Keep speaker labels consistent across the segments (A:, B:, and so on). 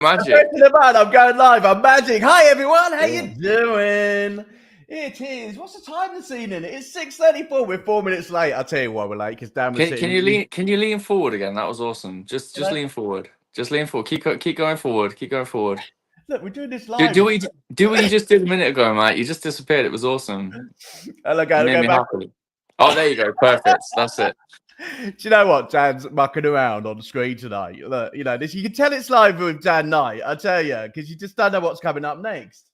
A: Magic.
B: I'm going live. I'm Magic. Hi everyone. How you doing? It is. What's the time this evening? It's 6:34. We're 4 minutes late. I'll tell you why we're late because Dan was sitting.
A: Can you lean forward again? That was awesome. Just lean forward. Just lean forward. Keep going forward. Keep going forward.
B: Look, we're doing this live.
A: Do what you just did a minute ago, mate. You just disappeared. It was awesome.
B: Hello, go back.
A: Oh, there you go. Perfect. That's it.
B: Do you know what? Dan's mucking around on the screen tonight. Look, you know this. You can tell it's live with Dan Knight. I tell you, because you just don't know what's coming up next.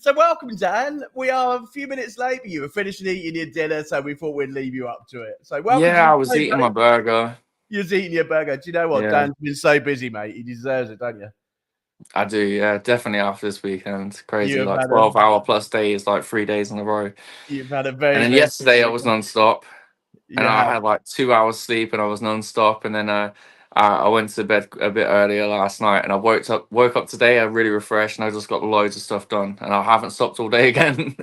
B: So welcome, Dan. We are a few minutes late, but you were finishing eating your dinner, so we thought we'd leave you up to it. So welcome.
A: Yeah, I was eating my burger.
B: You was eating your burger. Do you know what? Yeah. Dan's been so busy, mate. He deserves it, don't you?
A: I do, yeah, definitely after this weekend. Crazy, like 12-hour plus days, like 3 days in a row.
B: You've had a very.
A: And then yesterday I was non-stop. And I had like 2 hours sleep and I was non-stop. And then I went to bed a bit earlier last night and I woke up today. I really refreshed and I just got loads of stuff done. And I haven't stopped all day again.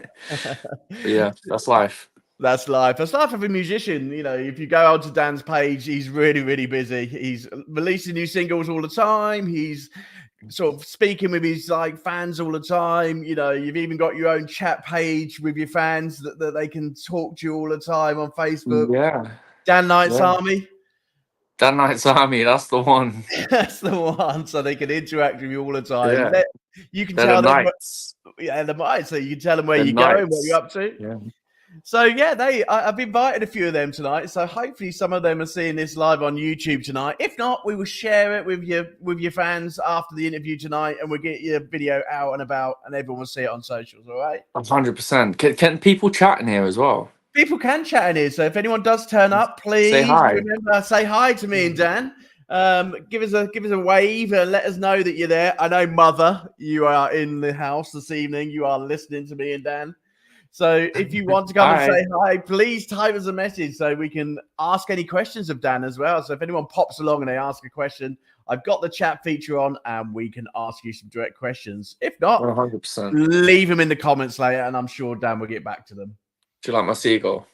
A: Yeah, that's life.
B: That's life. That's life of a musician. You know, if you go onto Dan's page, he's really, really busy. He's releasing new singles all the time. He's sort of speaking with his like fans all the time. You know, you've even got your own chat page with your fans that they can talk to you all the time on Facebook.
A: Yeah.
B: Dan Knight's Army.
A: Dan Knight's Army, that's the one.
B: That's the one. So they can interact with you all the time.
A: Yeah.
B: You can tell them.
A: Yeah,
B: so you can tell them where you're going, what you're up to.
A: Yeah.
B: So yeah, I've invited a few of them tonight. So hopefully some of them are seeing this live on YouTube tonight. If not, we will share it with your fans after the interview tonight, and we'll get your video out and about, and everyone will see it on socials. All right?
A: 100%. Can people chat in here as well?
B: People can chat in here. So if anyone does turn up, please remember say hi to me and Dan. Give us a wave and let us know that you're there. I know, Mother, you are in the house this evening. You are listening to me and Dan. So if you want to come and say hi, please type us a message so we can ask any questions of Dan as well. So if anyone pops along and they ask a question, I've got the chat feature on and we can ask you some direct questions. If not,
A: 100%.
B: Leave them in the comments later and I'm sure Dan will get back to them.
A: Do you like my seagull?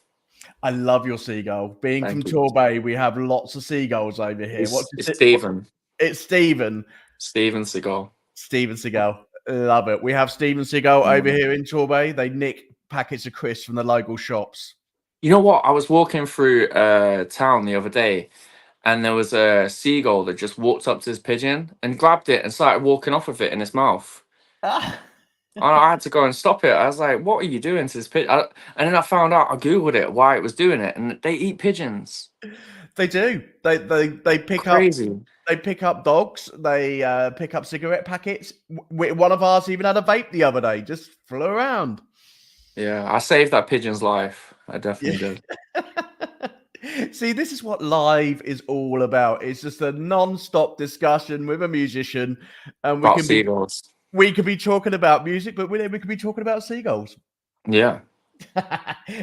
B: I love your seagull. Being from Torbay, we have lots of seagulls over here.
A: It's Stephen.
B: It's Stephen.
A: Steven Seagull.
B: Steven Seagull. Love it. We have Steven Seagull over here in Torbay. They nick packets of crisps from the local shops.
A: You know what? I was walking through town the other day and there was a seagull that just walked up to this pigeon and grabbed it and started walking off with it in his mouth. And I had to go and stop it. I was like, what are you doing to this pigeon? And then I found out, I Googled it, why it was doing it. And they eat pigeons.
B: They do. They pick
A: Crazy.
B: They pick up dogs. They pick up cigarette packets. One of ours even had a vape the other day. Just flew around.
A: Yeah, I saved that pigeon's life. I definitely
B: did. See, this is what live is all about. It's just a non-stop discussion with a musician. And we could be talking about music, but we could be talking about seagulls.
A: Yeah.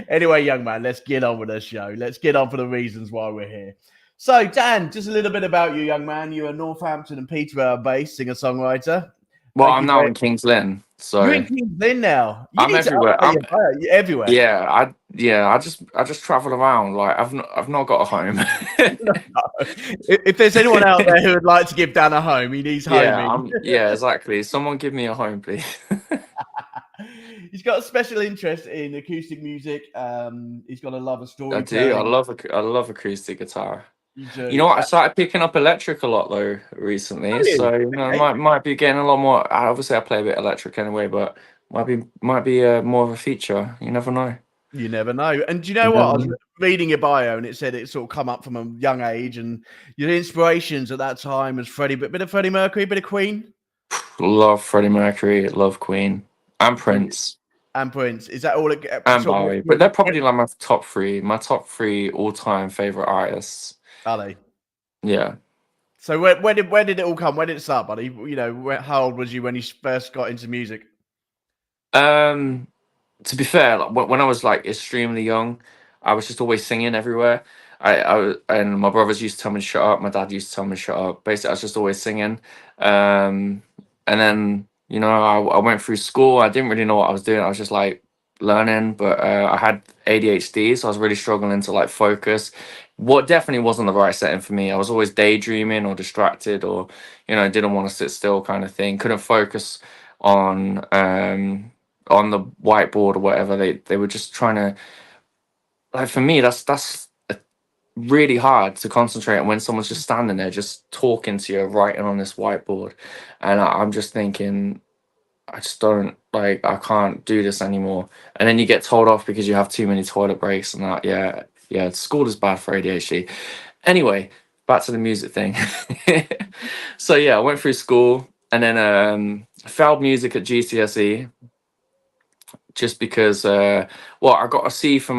B: Anyway, young man, let's get on with the show. Let's get on for the reasons why we're here. So, Dan, just a little bit about you, young man. You're a Northampton and Peterborough based singer-songwriter.
A: Well, I'm now in Kings Lynn. So
B: you're in Kings Lynn now.
A: I'm everywhere.
B: You're everywhere.
A: Yeah, I just travel around. Like I've not got a home.
B: No. If there's anyone out there who would like to give Dan a home, he needs home.
A: Yeah, exactly. Someone give me a home, please.
B: He's got a special interest in acoustic music. He's got a love of storytelling.
A: I do. I love acoustic guitar. You know what? I started picking up electric a lot though recently, so I might be getting a lot more. Obviously, I play a bit electric anyway, but might be more of a feature. You never know.
B: You never know. And do you know what? I was reading your bio, and it said it sort of come up from a young age, and your inspirations at that time was bit of Freddie Mercury, bit of Queen.
A: Love Freddie Mercury, love Queen, and Prince.
B: And Prince. Is that all?
A: And Bowie, but they're probably like my top three all-time favorite artists.
B: Are they?
A: Yeah.
B: So where did it all come? When did it start, buddy? You know, how old was you when you first got into music?
A: To be fair, like, when I was like extremely young, I was just always singing everywhere. And my brothers used to tell me to shut up. My dad used to tell me to shut up. Basically, I was just always singing. And then I went through school. I didn't really know what I was doing. I was just like learning, but I had ADHD, so I was really struggling to like focus. What definitely wasn't the right setting for me. I was always daydreaming or distracted, or didn't want to sit still, kind of thing. Couldn't focus on the whiteboard or whatever. They were just trying to, like, for me, that's really hard to concentrate on when someone's just standing there just talking to you, writing on this whiteboard, and I'm just thinking, I just don't, like, I can't do this anymore. And then you get told off because you have too many toilet breaks and that. Yeah, school is bad for ADHD. Anyway, back to the music thing. So yeah, I went through school, and then failed music at GCSE just because I got a C for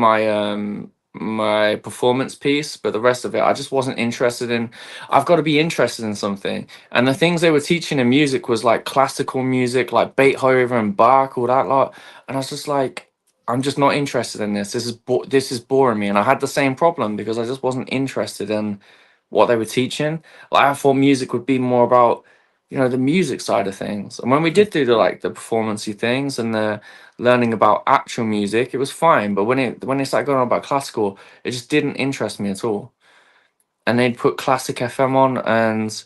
A: my performance piece, but the rest of it I just wasn't interested in. I've got to be interested in something, and the things they were teaching in music was like classical music, like Beethoven, Bach, all that lot, and I was just like, I'm just not interested in this. This is boring me. And I had the same problem because I just wasn't interested in what they were teaching. Like, I thought music would be more about the music side of things. And when we did do the performancey things and the learning about actual music, it was fine. But when it started going on about classical, it just didn't interest me at all. And they'd put classic FM on, and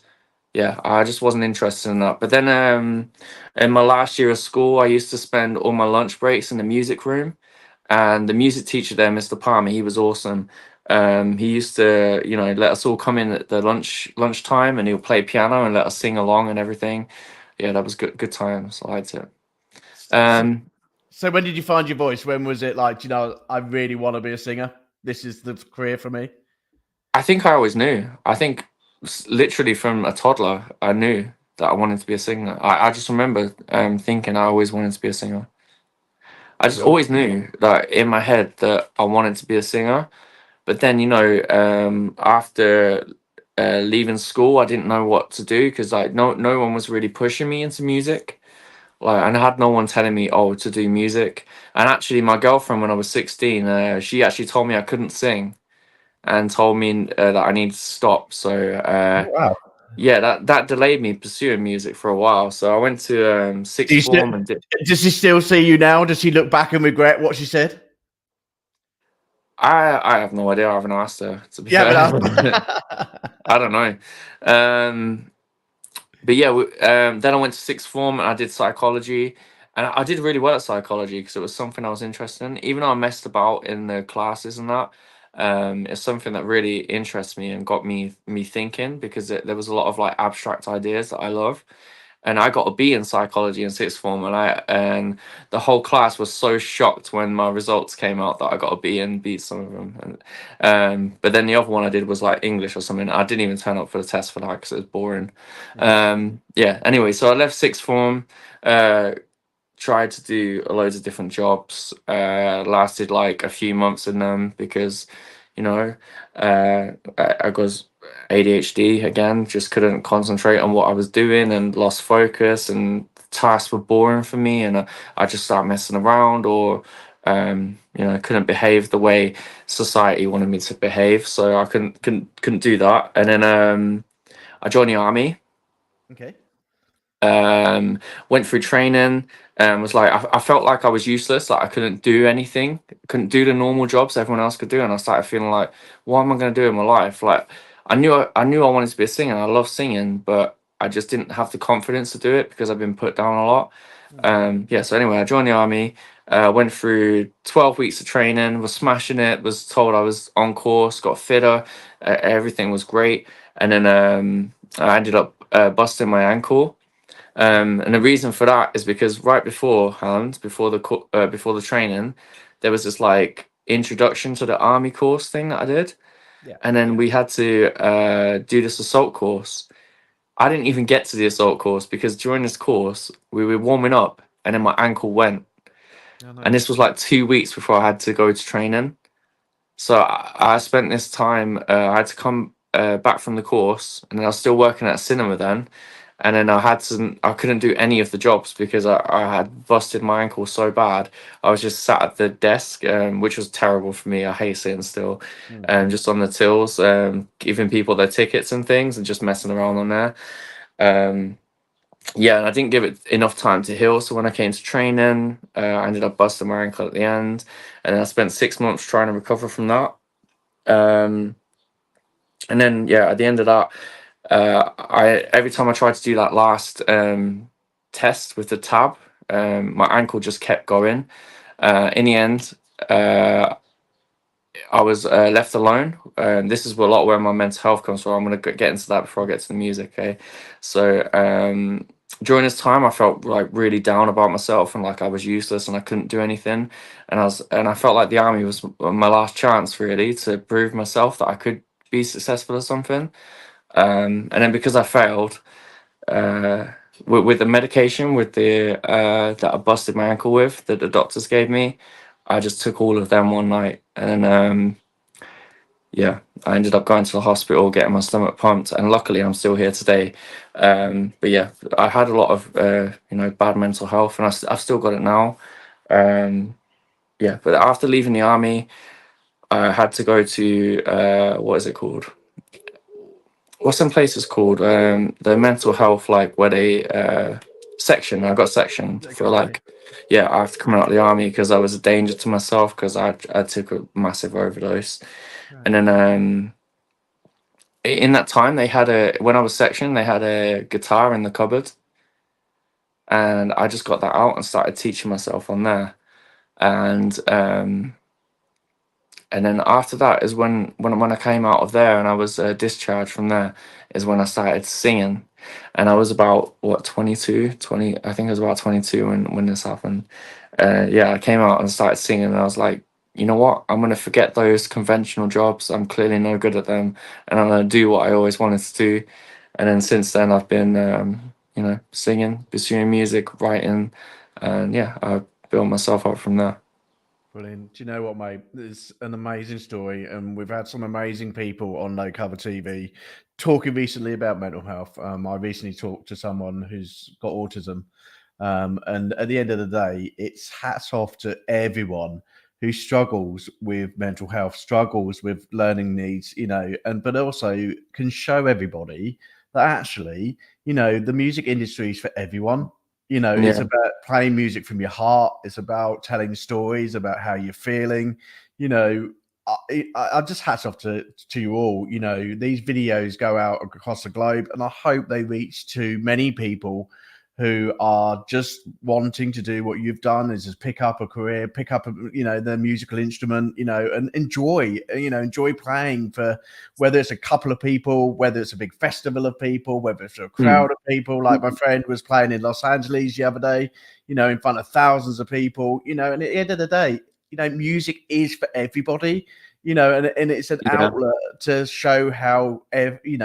A: yeah, I just wasn't interested in that. But then in my last year of school, I used to spend all my lunch breaks in the music room, and the music teacher there, Mr. Palmer, he was awesome. He used to, let us all come in at the lunchtime, and he would play piano and let us sing along and everything. Yeah, that was good times. I liked it.
B: So when did you find your voice? When was it like, I really want to be a singer? This is the career for me.
A: I think I always knew. I think literally from a toddler, I knew that I wanted to be a singer. I just remember thinking I always wanted to be a singer. I just always knew that in my head that I wanted to be a singer. But then, after leaving school, I didn't know what to do because like no one was really pushing me into music. Like, and I had no one telling me, oh, to do music. And actually, my girlfriend, when I was 16, she actually told me I couldn't sing, and told me that I needed to stop. So
B: wow.
A: Yeah, that delayed me pursuing music for a while. So I went to sixth form and did.
B: Does she still see you now? Does she look back and regret what she said?
A: I have no idea. I haven't asked her, to be fair. I don't know. But yeah, then I went to sixth form and I did psychology, and I did really well at psychology because it was something I was interested in. Even though I messed about in the classes and that, it's something that really interests me and got me thinking, because there was a lot of like abstract ideas that I love. And I got a B in psychology in sixth form, and the whole class was so shocked when my results came out that I got a B and beat some of them. And but then the other one I did was like English or something. I didn't even turn up for the test for that because it was boring. Yeah. Anyway, so I left sixth form. Tried to do loads of different jobs. Lasted like a few months in them because, I was ADHD again, just couldn't concentrate on what I was doing and lost focus, and tasks were boring for me, and I just started messing around, or couldn't behave the way society wanted me to behave, so I couldn't do that. And then I joined the army.
B: Okay.
A: Went through training, and was like, I felt like I was useless, like I couldn't do anything, couldn't do the normal jobs everyone else could do, and I started feeling like, what am I going to do in my life? Like, I knew I wanted to be a singer. I love singing, but I just didn't have the confidence to do it because I've been put down a lot. Yeah, so anyway, I joined the army, went through 12 weeks of training, was smashing it, was told I was on course, got fitter, everything was great, and then I ended up busting my ankle. And the reason for that is because right beforehand, before the training, there was this like introduction to the army course thing that I did.
B: Yeah.
A: And then we had to do this assault course. I didn't even get to the assault course because during this course we were warming up, and then my ankle went.
B: Oh, no.
A: And this was like 2 weeks before I had to go to training. So I spent this time. I had to come back from the course, and then I was still working at a cinema then. And then I couldn't do any of the jobs because I had busted my ankle so bad. I was just sat at the desk, which was terrible for me. I hate sitting still, just on the tills, giving people their tickets and things and just messing around on there. yeah, and I didn't give it enough time to heal. So when I came to training, I ended up busting my ankle at the end, and then I spent 6 months trying to recover from that. And then yeah, at the end of that, I every time I tried to do that last test with the tab, my ankle just kept going. In the end, I was left alone. This is a lot where my mental health comes from. I'm going to get into that before I get to the music. Okay, so during this time, I felt like really down about myself and like I was useless and I couldn't do anything. And I felt like the army was my last chance really to prove myself that I could be successful at something. And then because I failed, with the medication with the that I busted my ankle with that the doctors gave me, I just took all of them one night, and yeah, I ended up going to the hospital, getting my stomach pumped, and luckily I'm still here today. But yeah, I had a lot of bad mental health, and I've still got it now. Yeah, but after leaving the army, I had to go to what is it called? What's some places called? The mental health, like where they section. I got sectioned for like, yeah, after coming out of the army because I was a danger to myself because I took a massive overdose, and then in that time they had when I was sectioned they had a guitar in the cupboard, and I just got that out and started teaching myself on there, and then after that is when I came out of there and I was discharged from there is when I started singing, and I was about what 22, 20. I think I was about 22 when this happened. Yeah, I came out and started singing, and I was like, you know what? I'm gonna forget those conventional jobs. I'm clearly no good at them, and I'm gonna do what I always wanted to do. And then since then, I've been singing, pursuing music, writing, and yeah, I built myself up from there.
B: Brilliant. Do you know what, mate? It's an amazing story, and we've had some amazing people on No Cover TV talking recently about mental health. I recently talked to someone who's got autism, and at the end of the day, it's hats off to everyone who struggles with mental health, struggles with learning needs, and but also can show everybody that actually, the music industry is for everyone. It's
A: Yeah,
B: about playing music from your heart. It's about telling stories about how you're feeling. You know, I just hats off to you all. These videos go out across the globe, and I hope they reach to many people who are just wanting to do what you've done, is just pick up a career, pick up their musical instrument, and enjoy playing for, whether it's a couple of people, whether it's a big festival of people, whether it's a crowd of people. Like my friend was playing in Los Angeles the other day, in front of thousands of people, and at the end of the day, music is for everybody, and it's an
A: yeah,
B: outlet to show how,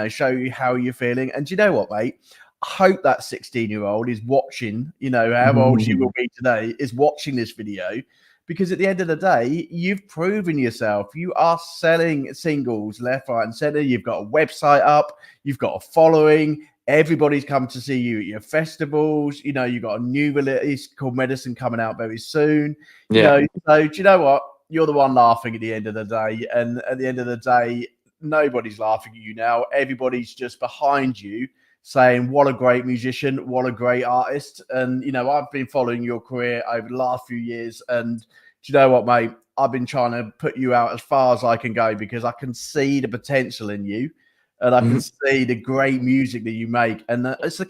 B: show you how you're feeling. And do you know what, mate? I hope that 16-year-old is watching, how old she will be today, is watching this video, because at the end of the day, you've proven yourself. You are selling singles left, right, and center. You've got a website up. You've got a following. Everybody's come to see you at your festivals. You've got a new release called Medicine coming out very soon.
A: yeah.
B: So do you know what? You're the one laughing at the end of the day. And at the end of the day, nobody's laughing at you now. Everybody's just behind you, saying, what a great musician, what a great artist. And, I've been following your career over the last few years. And do you know what, mate? I've been trying to put you out as far as I can go, because I can see the potential in you. And I can see the great music that you make. And it's a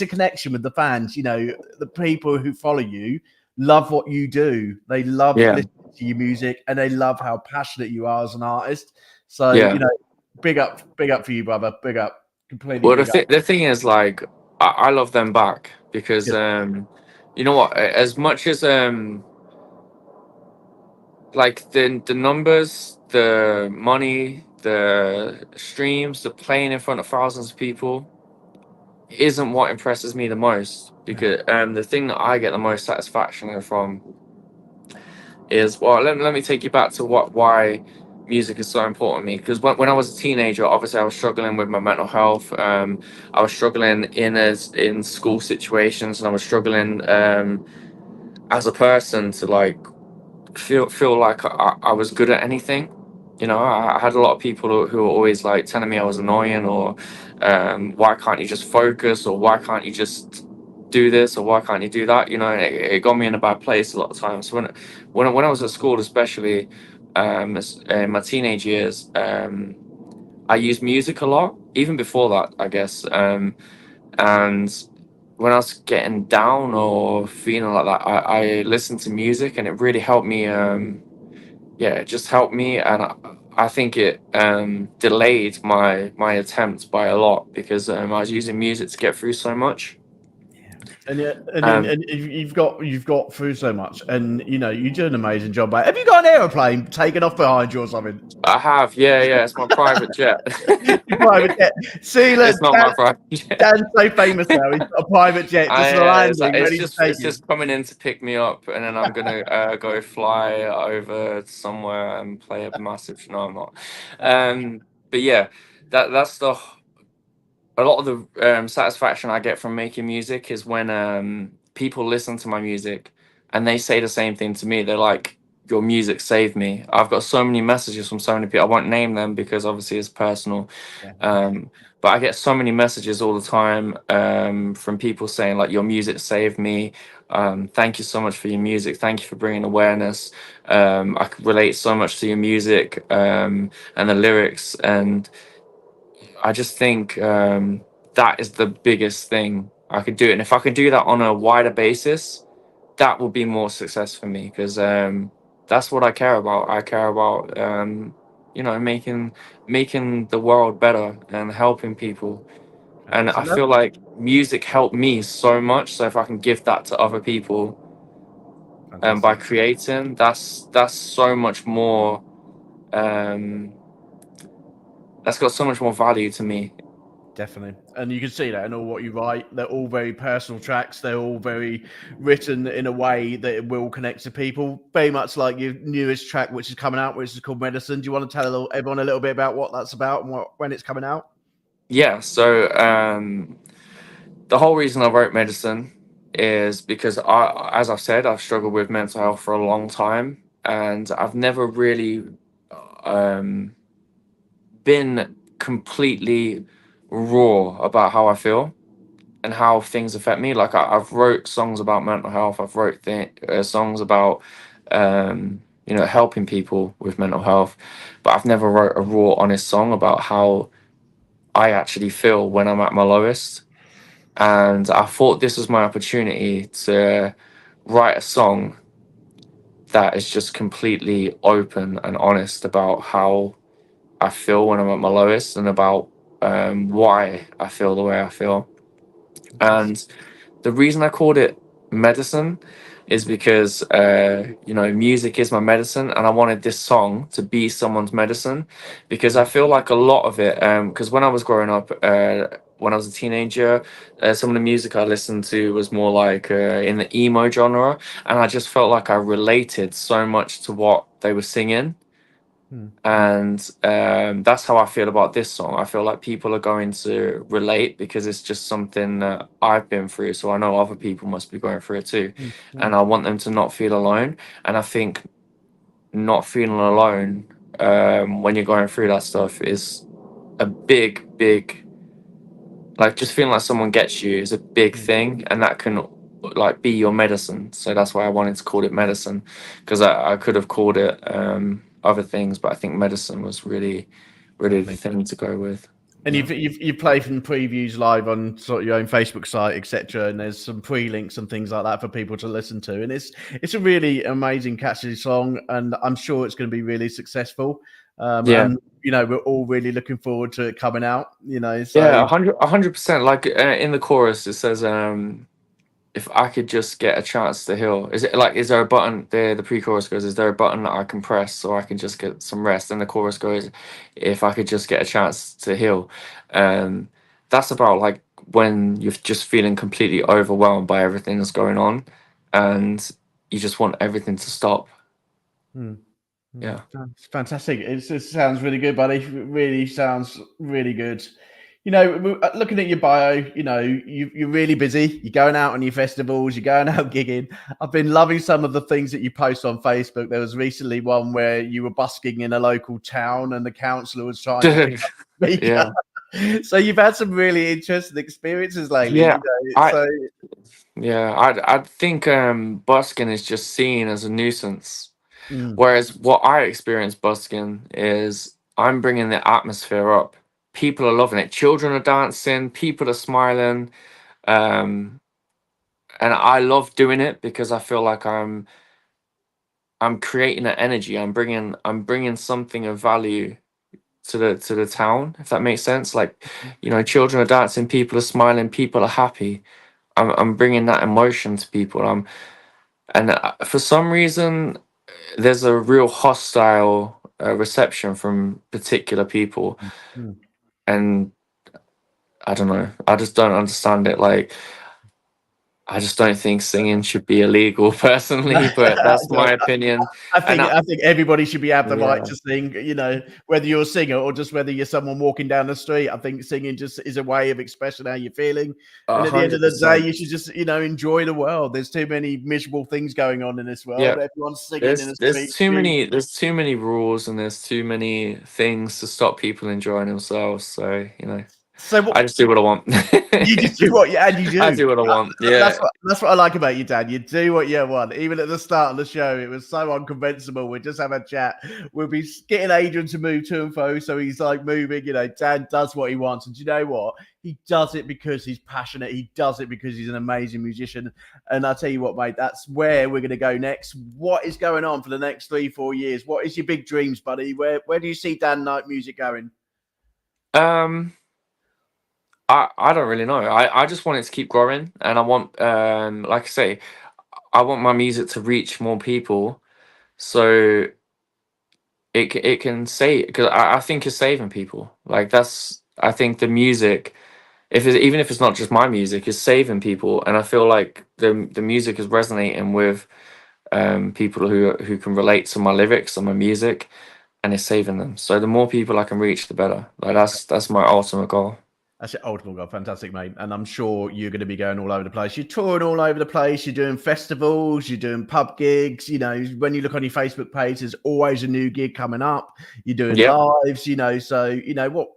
B: connection with the fans. The people who follow you love what you do. They love listening to your music, and they love how passionate you are as an artist. So, big up for you, brother. Big up. Completely.
A: Well, the thing is, like, I love them back because, you know what? As much as like the numbers, the money, the streams, the playing in front of thousands of people isn't what impresses me the most. Because the thing that I get the most satisfaction from is, well, let me take you back to why music is so important to me. Because when I was a teenager, obviously I was struggling with my mental health. I was struggling in school situations, and I was struggling as a person to like feel like I was good at anything. I had a lot of people who were always like telling me I was annoying, or why can't you just focus, or why can't you just do this or why can't you do that? You know, it got me in a bad place a lot of times. When I was at school, especially in my teenage years, I used music a lot, even before that, I guess. And when I was getting down or feeling like that, I listened to music, and it really helped me. It just helped me, and I think it delayed my attempts by a lot, because I was using music to get through so much.
B: And you've got through so much, and you know you do an amazing job. Mate. Have you got an aeroplane taken off behind you or something?
A: I have, yeah. It's my private jet.
B: Private jet. See, look,
A: it's not my private jet.
B: Dan's so famous now. He's got a private jet just landing.
A: It's just coming in to pick me up, and then I'm gonna go fly over somewhere and play a massive. No, I'm not. But yeah, that's a lot of the satisfaction I get from making music is when people listen to my music and they say the same thing to me. They're like, your music saved me. I've got so many messages from so many people. I won't name them because obviously it's personal. But I get so many messages all the time from people saying like, your music saved me. Thank you so much for your music. Thank you for bringing awareness. I could relate so much to your music and the lyrics, and I just think that is the biggest thing I could do. And if I could do that on a wider basis, that will be more success for me, because that's what I care about. I care about, making the world better and helping people. And I feel like music helped me so much. So if I can give that to other people by creating, that's so much more. That's got so much more value to me.
B: Definitely. And you can see that in all what you write. They're all very personal tracks. They're all very written in a way that it will connect to people. Very much like your newest track, which is coming out, which is called Medicine. Do you want to tell everyone a little bit about what that's about and when it's coming out?
A: Yeah. So the whole reason I wrote Medicine is because as I've said, I've struggled with mental health for a long time, and I've never really been completely raw about how I feel and how things affect me. Like I've wrote songs about mental health. I've wrote songs about helping people with mental health, but I've never wrote a raw, honest song about how I actually feel when I'm at my lowest. And I thought this was my opportunity to write a song that is just completely open and honest about how I feel when I'm at my lowest, and about why I feel the way I feel. And the reason I called it Medicine is because music is my medicine, and I wanted this song to be someone's medicine, because I feel like a lot of it, because when I was growing up, when I was a teenager, some of the music I listened to was more like in the emo genre, and I just felt like I related so much to what they were singing. And that's how I feel about this song. I feel like people are going to relate, because it's just something that I've been through, so I know other people must be going through it too. And I want them to not feel alone. And I think not feeling alone when you're going through that stuff is a big, like, just feeling like someone gets you is a big thing, and that can like be your medicine. So that's why I wanted to call it Medicine, because I could have called it other things, but I think Medicine was really the thing to go with.
B: And you've played from previews live on sort of your own Facebook site, etc. And there's some pre-links and things like that for people to listen to. And it's a really amazing, catchy song, and I'm sure it's going to be really successful. And we're all really looking forward to it coming out. So.
A: Yeah, 100%. Like in the chorus, it says, if I could just get a chance to heal. Is there a button there? The pre-chorus goes, is there a button that I can press so I can just get some rest? And the chorus goes, if I could just get a chance to heal. That's about like when you're just feeling completely overwhelmed by everything that's going on, and you just want everything to stop. Yeah,
B: it's fantastic. It sounds really good, buddy. It really sounds really good. Looking at your bio, you're really busy. You're going out on your festivals. You're going out gigging. I've been loving some of the things that you post on Facebook. There was recently one where you were busking in a local town, and the councillor was trying to pick up the speaker. So you've had some really interesting experiences lately.
A: Yeah,
B: So
A: I think busking is just seen as a nuisance.
B: mm.
A: Whereas what I experience busking is I'm bringing the atmosphere up. People are loving it. Children are dancing. People are smiling. Um, and I love doing it because I feel like I'm creating an energy. I'm bringing something of value to the town, if that makes sense. Like, children are dancing. People are smiling. People are happy. I'm bringing that emotion to people. For some reason, there's a real hostile reception from particular people,
B: Mm.
A: and I don't know. I just don't understand it. Like, I just don't think singing should be illegal, personally, but that's my opinion.
B: I
A: And
B: think everybody should be have the right
A: yeah,
B: to sing, whether you're a singer or just whether you're someone walking down the street. I think singing just is a way of expressing how you're feeling. And at the end of the day,
A: 100%.
B: you should just, enjoy the world. There's too many miserable things going on in this world.
A: Yeah,
B: Everyone's singing in the
A: there's
B: street.
A: too many rules, and there's too many things to stop people enjoying themselves. So
B: So
A: I
B: what
A: just do what I want.
B: you just do what you and you
A: I
B: do.
A: do what I want.
B: That's
A: Yeah.
B: what I like about you, Dan. You do what you want. Even at the start of the show, it was so unconventional. We just have a chat. We'll be getting Adrian to move to and fro, so he's like moving. Dan does what he wants, and do you know what? He does it because he's passionate. He does it because he's an amazing musician. And I tell you what, mate, that's where we're going to go next. What is going on for the next 3-4 years? What is your big dreams, buddy? Where do you see Dan Knight music going?
A: I don't really know. I just want it to keep growing, and I want, like I say, I want my music to reach more people, so it can say, because I think it's saving people. Like, I think the music, even if it's not just my music, is saving people, and I feel like the music is resonating with people who can relate to my lyrics and my music, and it's saving them. So the more people I can reach, the better. Like, that's my ultimate goal.
B: That's your ultimate goal. Fantastic, mate. And I'm sure you're going to be going all over the place. You're touring all over the place. You're doing festivals. You're doing pub gigs. When you look on your Facebook page, there's always a new gig coming up. You're doing
A: Yep.
B: lives. So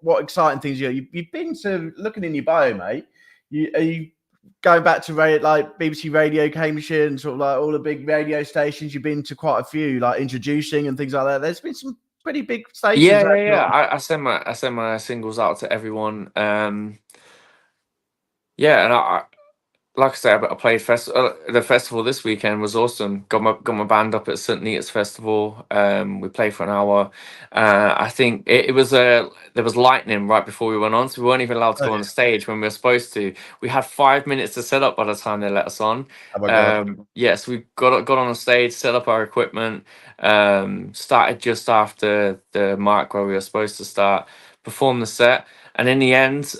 B: what exciting things you've been to. Looking in your bio, mate. Are you going back to like BBC Radio, Cambridgeshire, and sort of like all the big radio stations? You've been to quite a few, like introducing and things like that. There's been some pretty big stations.
A: Yeah. I send my singles out to everyone. Yeah, and like I said, I played the festival this weekend was awesome. Got my band up at St. Neots Festival. We played for an hour. I think it was there was lightning right before we went on, so we weren't even allowed to go on the stage when we were supposed to. We had 5 minutes to set up by the time they let us on.
B: Oh my God.
A: So we got on the stage, set up our equipment, started just after the mark where we were supposed to start, performed the set. And in the end,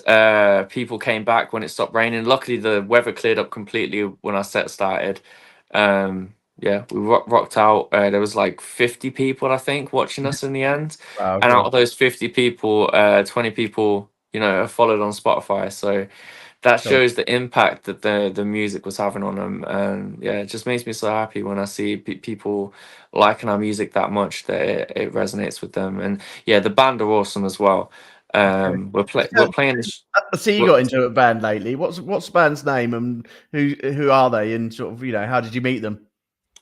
A: people came back when it stopped raining. Luckily, the weather cleared up completely when our set started. We rocked out. There was like 50 people, I think, watching us in the end.
B: Wow,
A: and
B: cool.
A: out of those 50 people, 20 people, have followed on Spotify. So that shows the impact that the music was having on them. And yeah, it just makes me so happy when I see people liking our music that much that it resonates with them. And yeah, the band are awesome as well. We're playing.
B: So you got into a band lately. What's the band's name, and who are they, and sort of how did you meet them?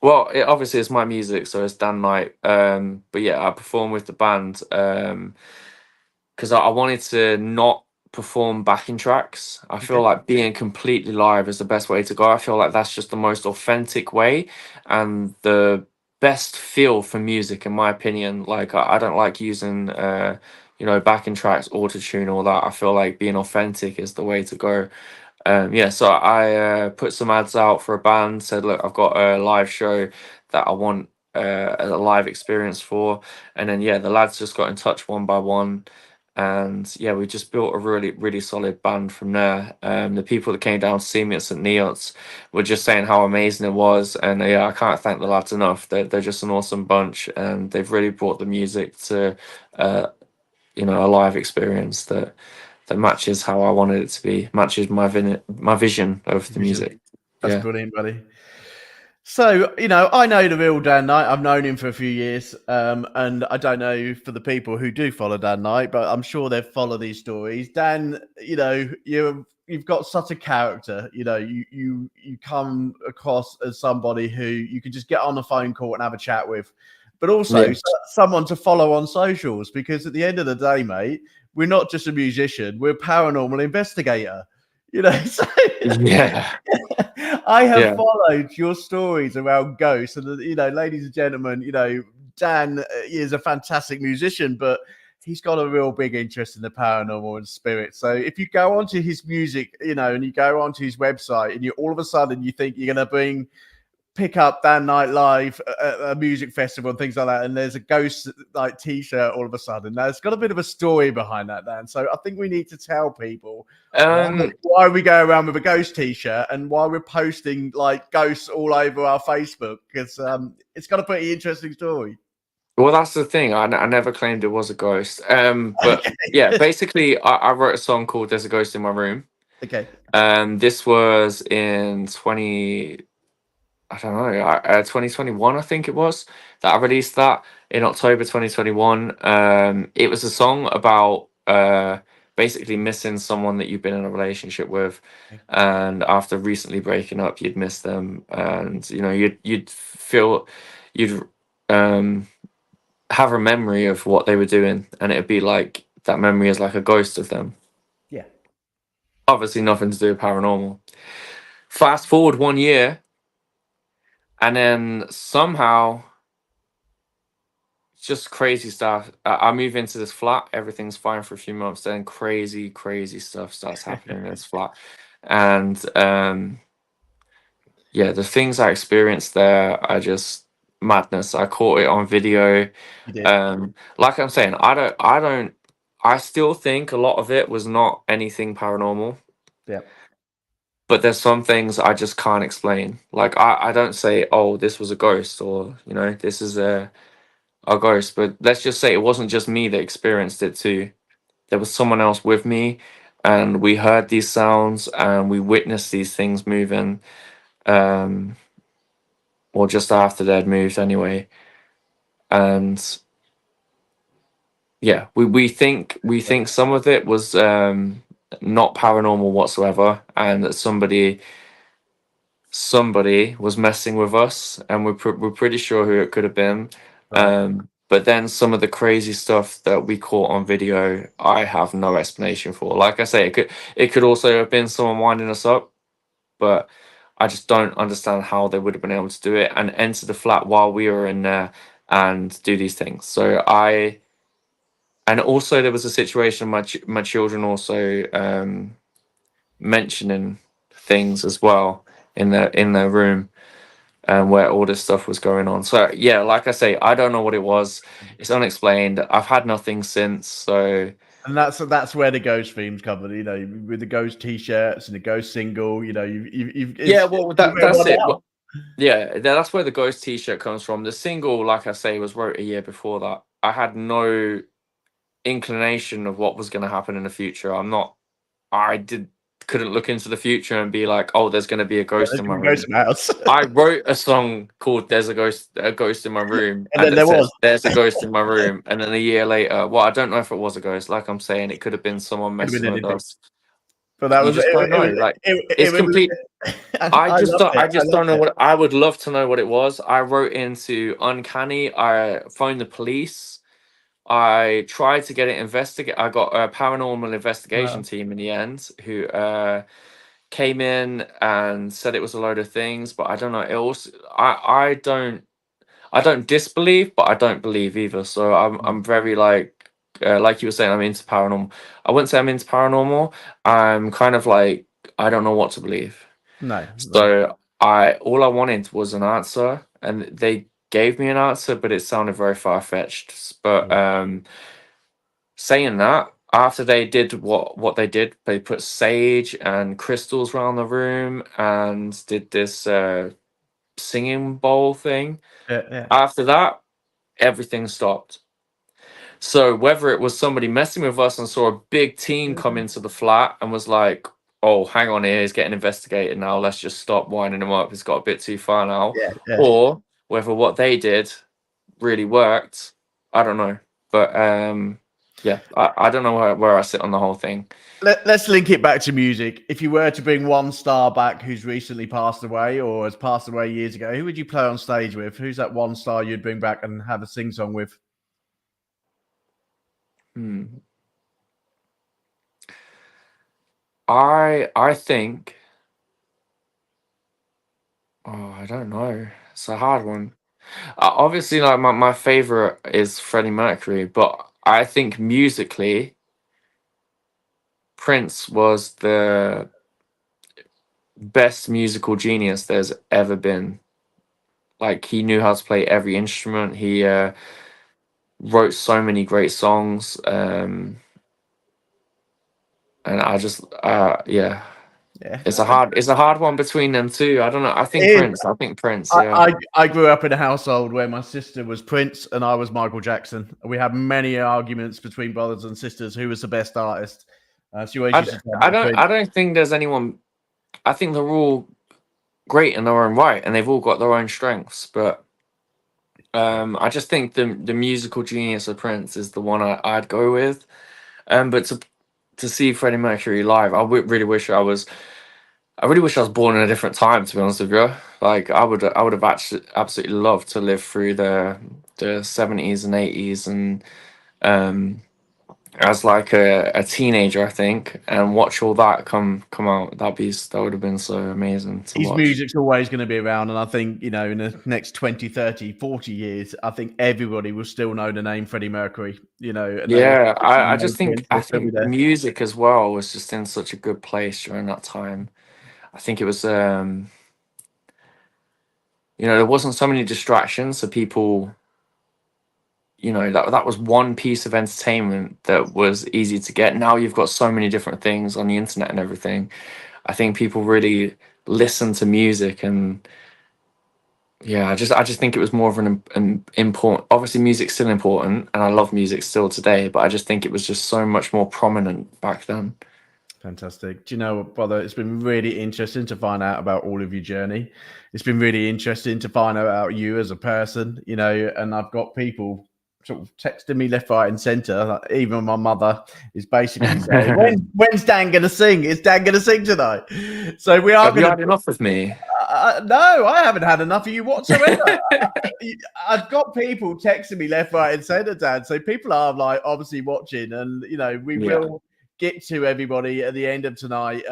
A: Well, obviously it's my music, so it's Dan Knight. But yeah, I perform with the band because I wanted to not perform backing tracks. I feel like being completely live is the best way to go. I feel like that's just the most authentic way and the best feel for music, in my opinion. Like, I don't like using backing tracks, auto-tune, all that. I feel like being authentic is the way to go. So I put some ads out for a band, said, look, I've got a live show that I want a live experience for. And then, the lads just got in touch one by one. And we just built a really, really solid band from there. The people that came down to see me at St. Neots were just saying how amazing it was. And I can't thank the lads enough. They're just an awesome bunch. And they've really brought the music to, a live experience that matches how I wanted it to be, matches my vision of the music.
B: That's brilliant, buddy. So, I know the real Dan Knight. I've known him for a few years. And I don't know for the people who do follow Dan Knight, but I'm sure they follow these stories. Dan, you've got such a character. You come across as somebody who you could just get on a phone call and have a chat with, but also someone to follow on socials, because at the end of the day, mate, we're not just a musician, we're a paranormal investigator. So I have followed your stories around ghosts, and ladies and gentlemen, Dan is a fantastic musician, but he's got a real big interest in the paranormal and spirit. So if you go onto his music, and you go onto his website, and you all of a sudden you think you're going to pick up Dan Knight live at a music festival and things like that, and there's a ghost like t-shirt all of a sudden. Now it's got a bit of a story behind that, Dan. So I think we need to tell people why we go around with a ghost t-shirt and why we're posting like ghosts all over our Facebook, because it's got a pretty interesting story.
A: Well, that's the thing. I never claimed it was a ghost. But yeah, basically, I wrote a song called "There's a Ghost in My Room."
B: Okay.
A: This was in 2021, I think it was, that I released that in October 2021. It was a song about basically missing someone that you've been in a relationship with, and after recently breaking up, you'd miss them, and you'd feel you'd have a memory of what they were doing, and it'd be like that memory is like a ghost of them.
B: Yeah.
A: Obviously nothing to do with paranormal. Fast forward 1 year, and then somehow just crazy stuff. I move into this flat, everything's fine for a few months, then crazy stuff starts happening in this flat. And the things I experienced there are just madness. I caught it on video. Like I'm saying, I still think a lot of it was not anything paranormal.
B: Yeah.
A: But there's some things I just can't explain. Like I don't say, oh, this was a ghost, or this is a ghost. But let's just say it wasn't just me that experienced it too. There was someone else with me, and we heard these sounds and we witnessed these things moving. Or just after they'd moved anyway. And yeah, we think some of it was not paranormal whatsoever, and that somebody was messing with us, and we're pretty sure who it could have been. But then some of the crazy stuff that we caught on video, I have no explanation for. Like I say, it could also have been someone winding us up, but I just don't understand how they would have been able to do it and enter the flat while we were in there and do these things. So and also there was a situation my children also mentioning things as well in their room, where all this stuff was going on. So yeah, like I say, I don't know what it was. It's unexplained. I've had nothing since. So.
B: And that's where the ghost theme's covered, with the ghost t-shirts and the ghost single, you've
A: that's it. Yeah, that's where the ghost t-shirt comes from. The single, like I say, was wrote a year before that. I had no inclination of what was going to happen in the future. Couldn't look into the future and be like, oh, there's going to be a ghost in my room. I wrote a song called "There's a Ghost in My Room,"
B: and then
A: there's a ghost in my room, and then a year later, well, I don't know if it was a ghost. Like I'm saying, it could have been someone messing with us.
B: But that was,
A: just don't know. Like it's complete. I just don't know what. I would love to know what it was. I wrote into Uncanny. I phoned the police. I tried to get it investigated. I got a paranormal investigation team in the end who came in and said it was a load of things, but I don't know. It also, I don't disbelieve, but I don't believe either. So I'm very like you were saying, I'm into paranormal. I wouldn't say I'm into paranormal. I'm kind of like, I don't know what to believe.
B: No.
A: So all I wanted was an answer, and they gave me an answer, but it sounded very far-fetched. But saying that, after they did what they did, they put sage and crystals around the room and did this singing bowl thing. After that, everything stopped. So whether it was somebody messing with us and saw a big team come into the flat and was like, oh, hang on here, he's getting investigated now. Let's just stop winding him up. It's got a bit too far now.
B: Yeah.
A: Or whether what they did really worked, I don't know. But yeah, I don't know where I sit on the whole thing.
B: Let's link it back to music. If you were to bring one star back who's recently passed away or has passed away years ago, who would you play on stage with? Who's that one star you'd bring back and have a sing song with?
A: I think. Oh, I don't know. It's a hard one. Obviously, like my favorite is Freddie Mercury, but I think musically, Prince was the best musical genius there's ever been. Like, he knew how to play every instrument. He wrote so many great songs, and I just yeah. It's a hard one between them two. I don't know. I think Prince. Yeah.
B: I grew up in a household where my sister was Prince and I was Michael Jackson. We had many arguments between brothers and sisters who was the best artist.
A: I don't think there's anyone. I think they're all great in their own right, and they've all got their own strengths. But I just think the musical genius of Prince is the one I'd go with. But to see Freddie Mercury live, I really wish I was born in a different time, to be honest with you. Like, I would have actually absolutely loved to live through the 70s and 80s and as like a teenager, I think, and watch all that come out. That would have been so amazing to watch.
B: His music's always going to be around, and I think, in the next 20, 30, 40 years, I think everybody will still know the name Freddie Mercury,
A: Yeah, I think music as well was just in such a good place during that time. I think it was there wasn't so many distractions, so people, that was one piece of entertainment that was easy to get. Now you've got so many different things on the internet and everything. I think people really listen to music, and yeah, I just think it was more of an important. Obviously, music's still important, and I love music still today. But I just think it was just so much more prominent back then.
B: Fantastic. Do you know what, brother? It's been really interesting to find out about all of your journey. It's been really interesting to find out about you as a person, and I've got people sort of texting me left, right, and centre. Like, even my mother is basically saying, "When's Dan going to sing? Is Dan going to sing tonight?" So we are.
A: Have you had enough of me?
B: No, I haven't had enough of you whatsoever. I've got people texting me left, right, and centre, Dan. So people are like obviously watching, and we will get to everybody at the end of tonight.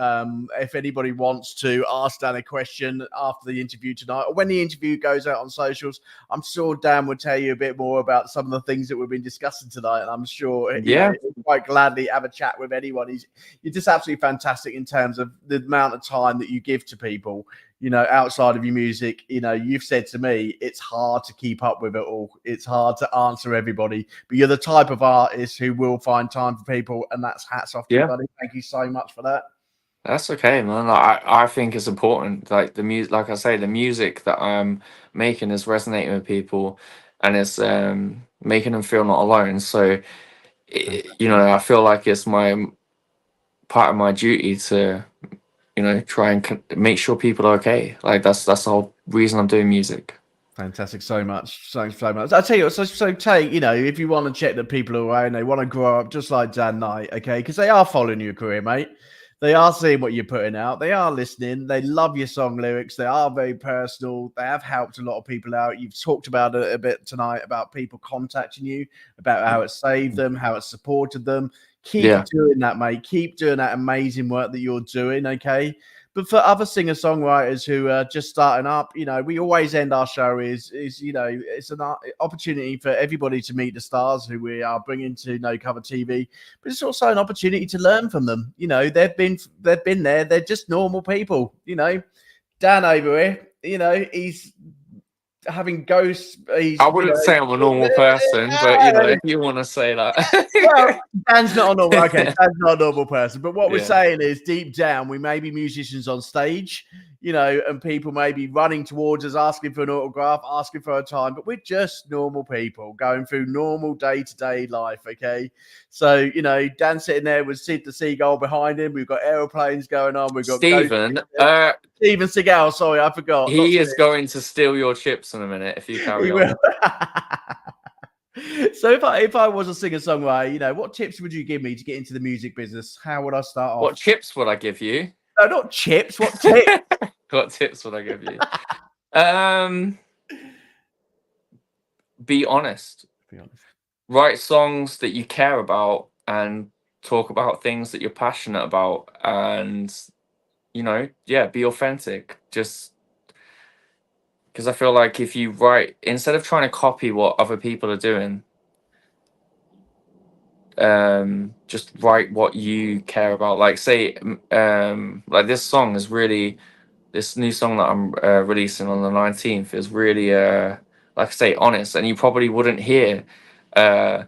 B: If anybody wants to ask Dan a question after the interview tonight, or when the interview goes out on socials, I'm sure Dan would tell you a bit more about some of the things that we've been discussing tonight. And I'm sure he'll quite gladly have a chat with anyone. You're just absolutely fantastic in terms of the amount of time that you give to people. Outside of your music, you've said to me, it's hard to keep up with it all. It's hard to answer everybody, but you're the type of artist who will find time for people, and that's hats off to you, buddy. Thank you so much for that.
A: That's okay, man. I think it's important. Like the music, like I say, the music that I'm making is resonating with people, and it's making them feel not alone. So, I feel like it's my part of my duty to try and make sure people are okay. Like that's the whole reason I'm doing music.
B: Fantastic. So much. Thanks so much. I'll tell you what, so take, if you want to check that people are away and they want to grow up just like Dan Knight, okay, because they are following your career, mate. They are seeing what you're putting out. They are listening. They love your song lyrics. They are very personal. They have helped a lot of people out. You've talked about it a bit tonight about people contacting you, about how it saved them, how it supported them. Keep doing that, mate. Keep doing that amazing work that you're doing, okay? But for other singer-songwriters who are just starting up, we always end our show is it's an opportunity for everybody to meet the stars who we are bringing to No Cover TV. But it's also an opportunity to learn from them. They've been there. They're just normal people. Dan over here, he's having ghosts.
A: I wouldn't say I'm a normal person, but if you want to say that.
B: Well, Dan's not a normal. Okay, Dan's not a normal person. But what we're saying is, deep down, we may be musicians on stage, and people may be running towards us, asking for an autograph, asking for a time. But we're just normal people going through normal day-to-day life. Okay, so Dan's sitting there with Sid the Seagull behind him. We've got aeroplanes going on. We've got
A: Steven
B: Seagal. Sorry, I forgot.
A: He is going to steal your chips in a minute if you carry on.
B: So if I was a singer-songwriter, what tips would you give me to get into the music business? How would I start off?
A: What chips would I give you?
B: No, not chips. What tips?
A: What tips would I give you? Be honest. Write songs that you care about and talk about things that you're passionate about, and be authentic. Just because I feel like if you write, instead of trying to copy what other people are doing, just write what you care about. Like say, like this song is really, this new song that I'm releasing on the 19th is really, like I say, honest, and you probably wouldn't hear, a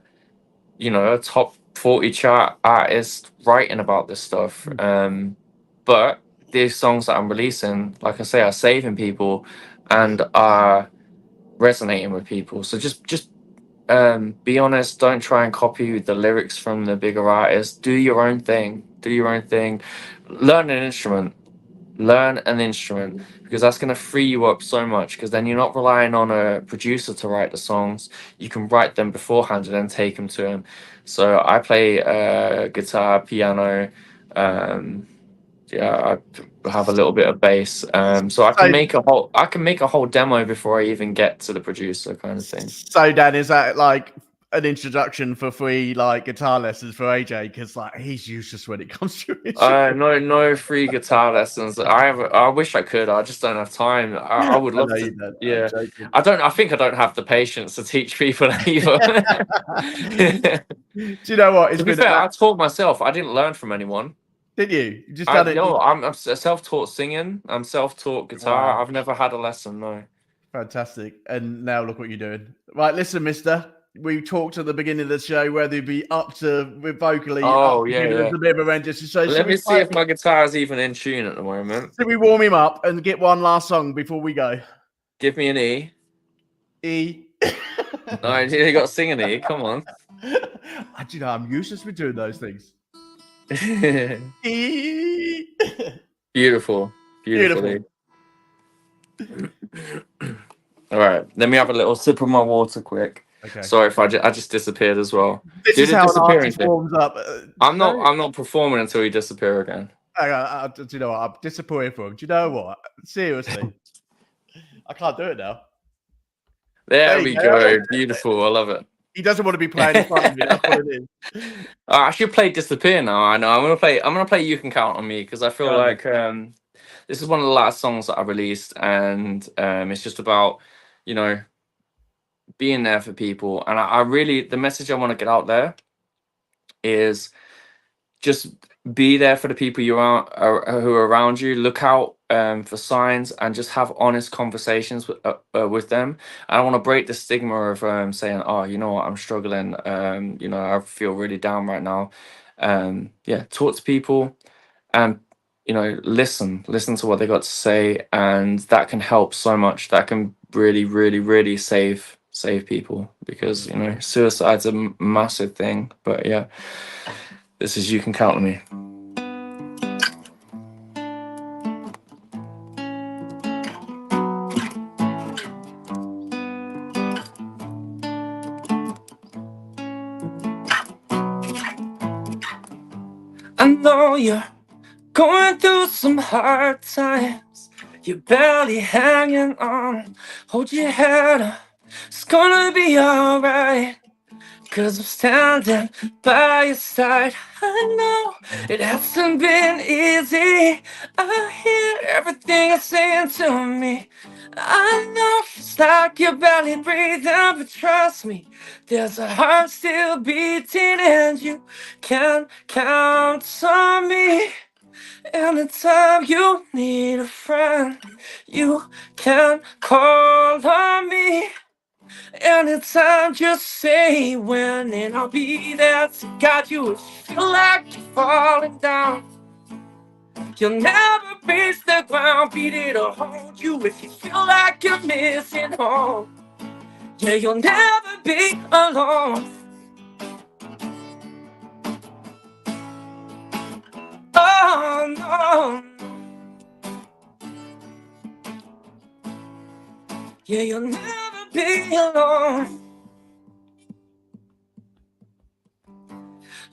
A: top 40 chart artist writing about this stuff. But these songs that I'm releasing, like I say, are saving people and are resonating with people. So just be honest. Don't try and copy the lyrics from the bigger artists. Do your own thing. Learn an instrument, because that's going to free you up so much, because then you're not relying on a producer to write the songs. You can write them beforehand and then take them to him. So I play guitar, piano, I have a little bit of bass, so I can make a whole demo before I even get to the producer, kind of thing.
B: So Dan, is that like an introduction for free guitar lessons for AJ? Because he's useless when it comes to it.
A: No free guitar lessons. I wish I could. I just don't have time. I would love to. Yeah, I think I don't have the patience to teach people either.
B: Do you know what?
A: To be fair, I taught myself. I didn't learn from anyone.
B: Did you? You just done it?
A: No, I'm self-taught singing. I'm self-taught guitar. Wow. I've never had a lesson, no.
B: Fantastic. And now look what you're doing. Right, listen, mister. We talked at the beginning of the show whether you'd be up to vocally.
A: Oh, yeah.
B: A bit of a rendition. So
A: let me see if my guitar is even in tune at the moment.
B: Should we warm him up and get one last song before we go?
A: Give me an E.
B: E.
A: No, you got to sing an E. Come on.
B: I'm useless with doing those things.
A: Beautiful. All right, let me have a little sip of my water quick. Okay. Sorry if I just disappeared as well.
B: This is how an artist warms up.
A: I'm not performing until you disappear again.
B: Do you know what? I'm disappointed for him. Do you know what? Seriously, I can't do it now.
A: There we go. Beautiful. I love it.
B: He doesn't want to be playing in front of me. That's what it is.
A: I should play Disappear now. I know. I'm gonna play You Can Count on Me, because I feel like this is one of the last songs that I released, and it's just about being there for people. And I really, the message I want to get out there is just be there for the people who are around you. Look out for signs and just have honest conversations with them. I don't want to break the stigma of saying, oh, you know what, I'm struggling. I feel really down right now. Talk to people and listen to what they got to say, and that can help so much. That can really, really, really save people, because suicide's a massive thing. But yeah, this is You Can Count on Me. I know you're going through some hard times. You're barely hanging on. Hold your head up. It's gonna be alright, 'cause I'm standing by your side. I know it hasn't been easy. I hear everything you're saying to me. I know it's like you're barely breathing, but trust me, there's a heart still beating, and you can count on me. Anytime you need a friend, you can call on me. Anytime, just say when, and I'll be there to guide you if you feel like you're falling down. You'll never reach the ground, be there to hold you if you feel like you're missing home. Yeah, you'll never be alone. Oh, no. Yeah, you'll never be alone.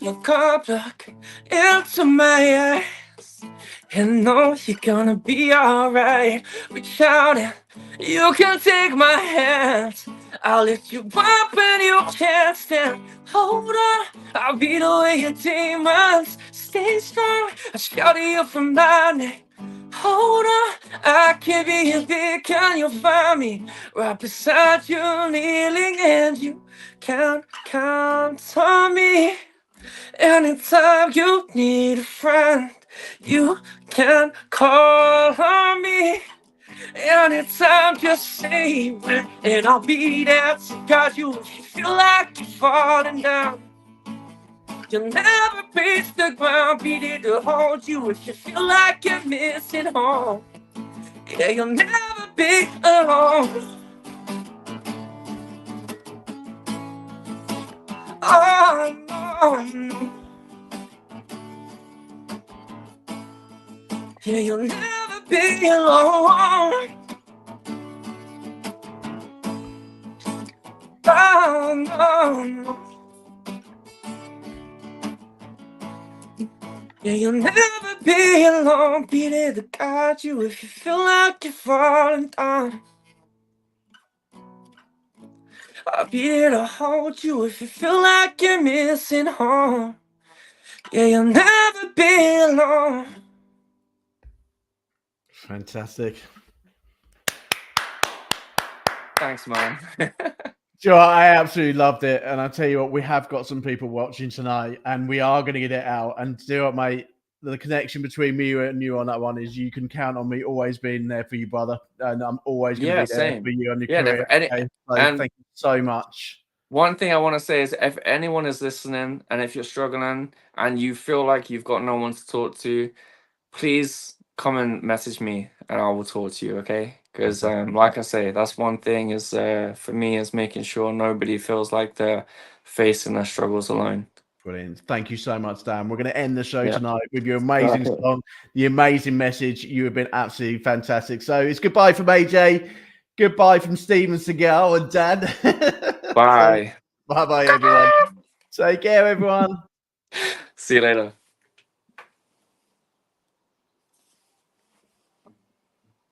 A: Look up, look into my eyes, and know you're gonna be alright. Reach out and you can take my hand. I'll lift you up when you can't stand. Hold on, I'll beat away your demons. Stay strong, I'll shelter you from my neck. Hold on, I can be a beacon. You'll find me right beside you, kneeling, and you can count on me. Anytime you need a friend, you can call on me. Anytime, just say when, and I'll be there to guide you if you feel like you're falling down. You'll never reach the ground, be there to hold you if you feel like you're missing home. Yeah, you'll never be alone. Oh, no, no. Yeah, you'll never be alone. Oh, no, no. Yeah, you'll never be alone. Be there to guide you if you feel like you're falling down. I'll be there to hold you if you feel like you're missing home. Yeah, you'll never be alone.
B: Fantastic.
A: Thanks, man.
B: Joe, I absolutely loved it. And I'll tell you what, we have got some people watching tonight and we are going to get it out. And do you know what, mate? The connection between me and you on that one is you can count on me always being there for you, brother. And I'm always going to be there for you on your career. Okay? So thank you so much.
A: One thing I want to say is if anyone is listening and if you're struggling and you feel like you've got no one to talk to, please come and message me and I will talk to you, okay? Because like I say, that's one thing is for me is making sure nobody feels like they're facing their struggles alone.
B: Brilliant. Thank you so much, Dan. We're going to end the show tonight with your amazing song, the amazing message. You have been absolutely fantastic. So it's goodbye from AJ, goodbye from Stephen Seagal and Dan.
A: Bye.
B: So, bye-bye, everyone. Take care, everyone.
A: See you later.